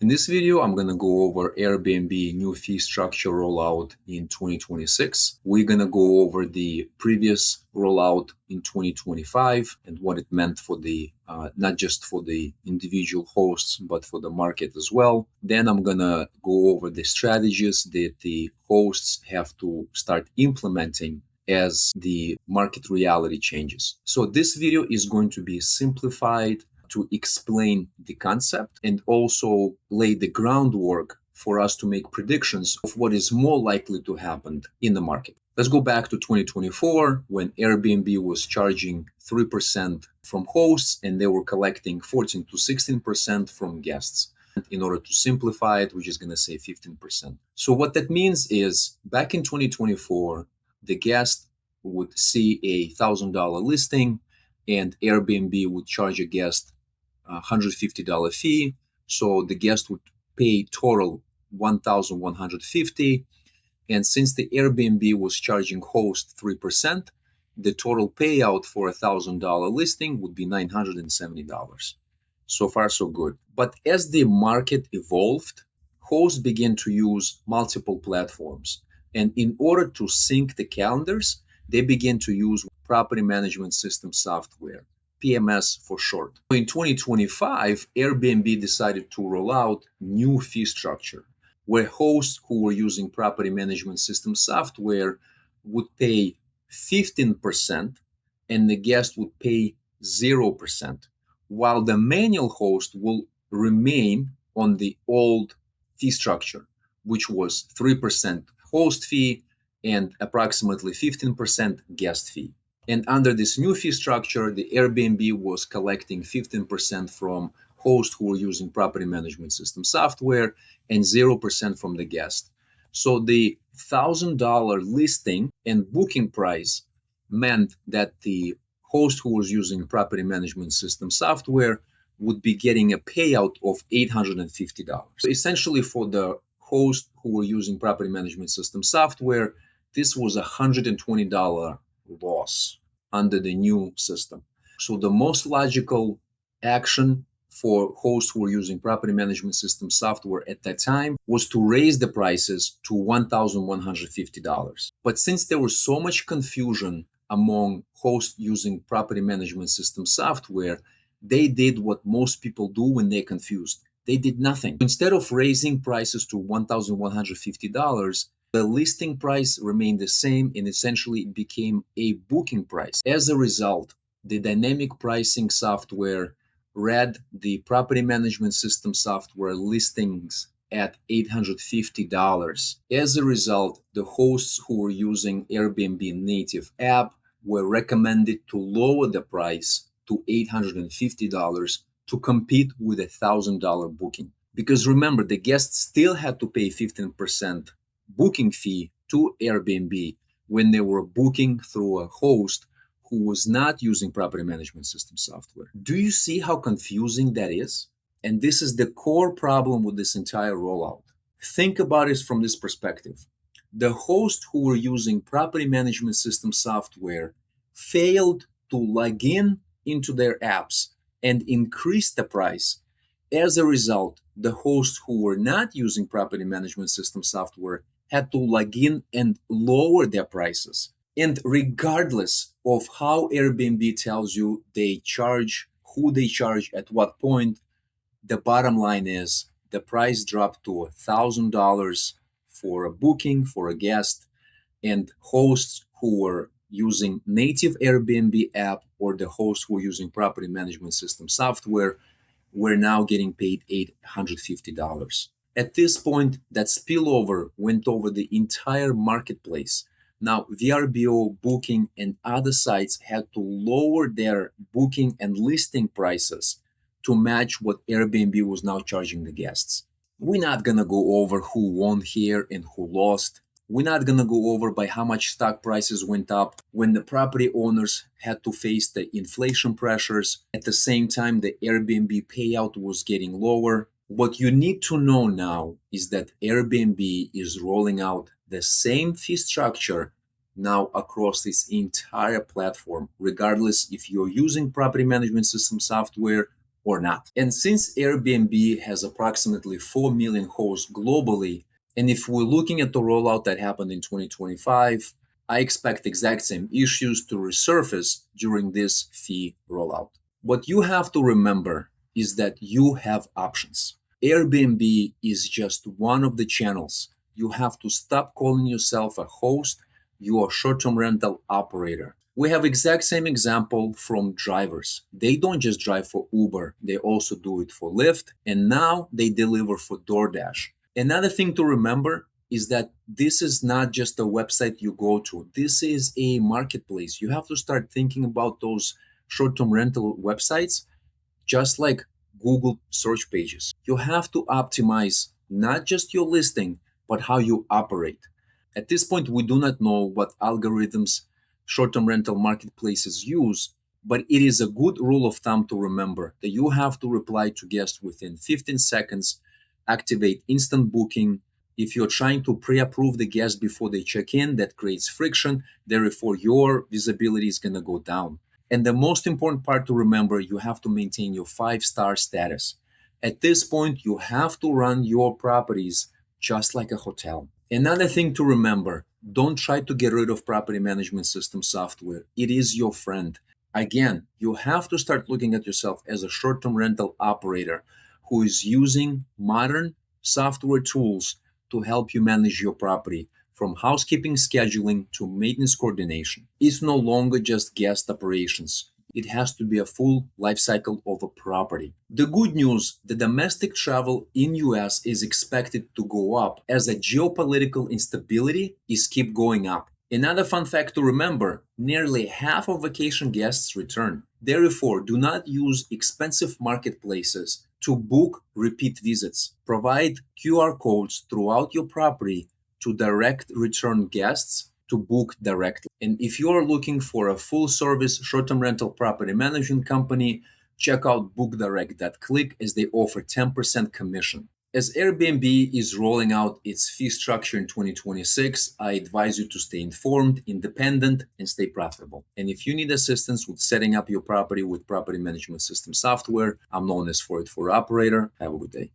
In this video, I'm going to go over Airbnb new fee structure rollout in 2026. We're going to go over the previous rollout in 2025 and what it meant for the not just for the individual hosts, but for the market as well. Then I'm going to go over the strategies that the hosts have to start implementing as the market reality changes. So this video is going to be simplified to explain the concept and also lay the groundwork for us to make predictions of what is more likely to happen in the market. Let's go back to 2024 when Airbnb was charging 3% from hosts and they were collecting 14 to 16% from guests. In order to simplify it, we're just going to say 15%. So what that means is back in 2024, the guest would see a $1,000 listing and Airbnb would charge a guest $150 fee. So the guest would pay total $1,150. And since the Airbnb was charging host 3%, the total payout for a $1,000 listing would be $970. So far, so good. But as the market evolved, hosts began to use multiple platforms. And in order to sync the calendars, they began to use property management system software, PMS for short. In 2025, Airbnb decided to roll out new fee structure where hosts who were using property management system software would pay 15% and the guest would pay 0%, while the manual host will remain on the old fee structure, which was 3% host fee and approximately 15% guest fee. And under this new fee structure, the Airbnb was collecting 15% from hosts who were using property management system software and 0% from the guest. So the $1,000 listing and booking price meant that the host who was using property management system software would be getting a payout of $850. So essentially for the host who were using property management system software, this was a $120 loss under the new system. So the most logical action for hosts who were using property management system software at that time was to raise the prices to $1,150. But since there was so much confusion among hosts using property management system software, they did what most people do when they're confused. They did nothing. Instead of raising prices to $1,150, the listing price remained the same and essentially it became a booking price. As a result, the dynamic pricing software read the property management system software listings at $850. As a result, the hosts who were using Airbnb native app were recommended to lower the price to $850 to compete with a $1,000 booking. Because remember, the guests still had to pay 15% booking fee to Airbnb when they were booking through a host who was not using property management system software. Do you see how confusing that is? And this is the core problem with this entire rollout. Think about it from this perspective. The hosts who were using property management system software failed to log in into their apps and increase the price. As a result, the hosts who were not using property management system software had to log in and lower their prices. And regardless of how Airbnb tells you they charge, who they charge at what point, the bottom line is the price dropped to $1,000 for a booking for a guest, and hosts who were using native Airbnb app or the hosts who were using property management system software were now getting paid $850. At this point, that spillover went over the entire marketplace. Now, VRBO, Booking, and other sites had to lower their booking and listing prices to match what Airbnb was now charging the guests. We're not going to go over who won here and who lost. We're not going to go over by how much stock prices went up when the property owners had to face the inflation pressures. At the same time, the Airbnb payout was getting lower. What you need to know now is that Airbnb is rolling out the same fee structure now across this entire platform, regardless if you're using property management system software or not. And since Airbnb has approximately 4 million hosts globally, and if we're looking at the rollout that happened in 2025, I expect exact same issues to resurface during this fee rollout. What you have to remember is that you have options. Airbnb is just one of the channels. You have to stop calling yourself a host. You are a short-term rental operator. We have exact same example from drivers. They don't just drive for Uber, they also do it for Lyft, and now they deliver for DoorDash. Another thing to remember is that this is not just a website you go to. This is a marketplace. You have to start thinking about those short-term rental websites just like Google search pages. You have to optimize not just your listing, but how you operate. At this point, we do not know what algorithms short term rental marketplaces use, but it is a good rule of thumb to remember that you have to reply to guests within 15 seconds, activate instant booking. If you're trying to pre approve the guests before they check in, that creates friction. Therefore, your visibility is going to go down. And the most important part to remember, you have to maintain your 5-star status. At this point, you have to run your properties just like a hotel. Another thing to remember, don't try to get rid of property management system software. It is your friend. Again, you have to start looking at yourself as a short term rental operator who is using modern software tools to help you manage your property, from housekeeping scheduling to maintenance coordination. It's no longer just guest operations. It has to be a full life cycle of a property. The good news, the domestic travel in US is expected to go up as the geopolitical instability is keep going up. Another fun fact to remember, nearly half of vacation guests return. Therefore, do not use expensive marketplaces to book repeat visits. Provide QR codes throughout your property to direct return guests to book directly. And if you are looking for a full service short-term rental property management company, check out bookdirect.click as they offer 10% commission. As Airbnb is rolling out its fee structure in 2026, I advise you to stay informed, independent, and stay profitable. And if you need assistance with setting up your property with property management system software, I'm known as 484 Operator. Have a good day.